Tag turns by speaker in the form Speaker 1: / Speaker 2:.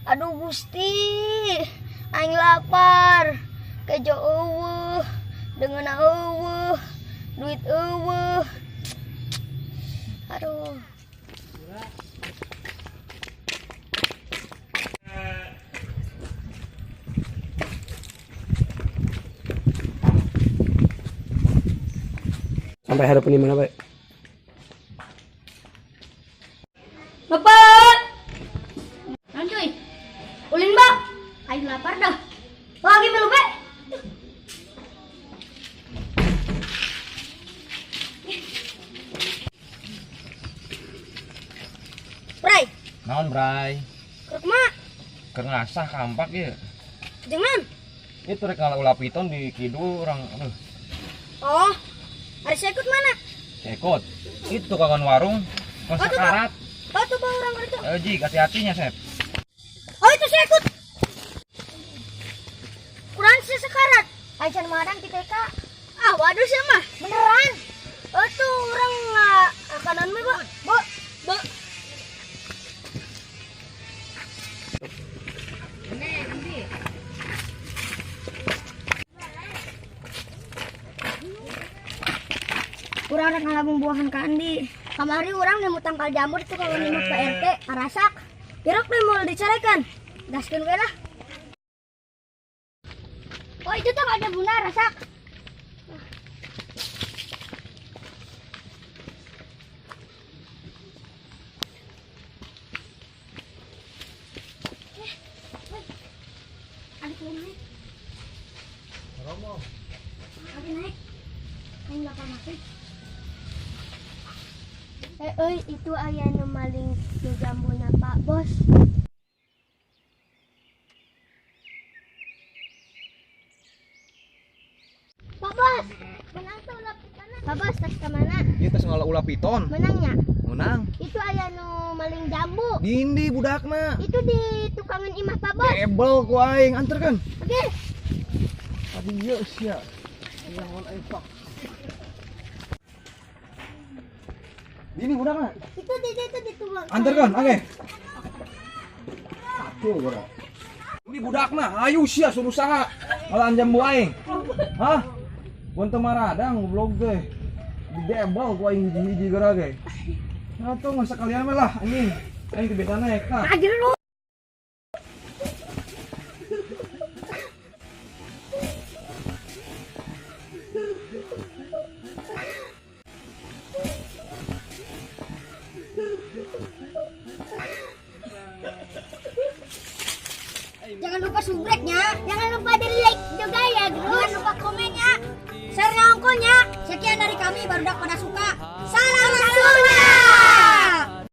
Speaker 1: Aduh Gusti, aing lapar. Kejo eueuh, dengan eueuh, duit eueuh. Aduh.
Speaker 2: Sampai harap ini mana, Pak?
Speaker 1: Bapak. Cuy. Ulin, Bang. Aing lapar dah. Lagi melu, Be. Bray,
Speaker 3: Naon Bray?
Speaker 1: kerek mak.
Speaker 3: Keur ngasah kampak ya.
Speaker 1: Jangan.
Speaker 3: Itu rek ngala piton di kidul orang aduh.
Speaker 1: Oh, ada sekut mana?
Speaker 3: Sekot. Itu kawan warung
Speaker 1: Oh, tuh,
Speaker 3: sakarat.
Speaker 1: Oh, tuh bang orang kerja.
Speaker 3: Ji, hati-hatinya, Sep.
Speaker 1: Oh, itu sekut. Kurang sekarat. Aisyah madang di TK. Ah, waduh sih mah. Beneran. Oh, tuh orang kanan mah, Bu. Bu. Bu. Kurang rek ngalabung buahan ka Andi. Kamari orang nemu tangkal jamur itu kalau nemu ke RT arasak. Pirok deh mau dicarekan. Gaskeun we lah. Oh, itu tuh ada bunda rasak. Adik naik.
Speaker 3: Romo.
Speaker 1: Adik naik. Aing bakal mati. Itu aya nu maling di jambuna Pak Bos. Pak Bos, menang tuh ulah pitana. Pak Bos, tas ke mana?
Speaker 3: Itu ngala ulah piton.
Speaker 1: Menangnya?
Speaker 3: Menang.
Speaker 1: Itu aya nu maling jambu.
Speaker 3: Dindi budakna.
Speaker 1: Itu di tukangan imah Pak Bos.
Speaker 3: Ebel ku aing anterkeun.
Speaker 1: Oke.
Speaker 3: Tadi ieu sia. Yang on aing pak. Dini budakna.
Speaker 1: Itu di tukang.
Speaker 3: Anterkeun, oke. Tuh, bro. Ini budakna, ayo sia suruh saha. Malah anjam bu aing. Hah? Buntu maradang goblok teh. Didebel ku aing hiji-hiji gara ge. Nah tuh masa kalian mah lah anjing. Aing teu beda naik ka.
Speaker 1: Ajar lu. Jangan lupa subscribe-nya, jangan lupa di like juga ya, jangan lupa komennya, share-nya ongkonya. Sekian dari kami, barudak pada suka. Salam.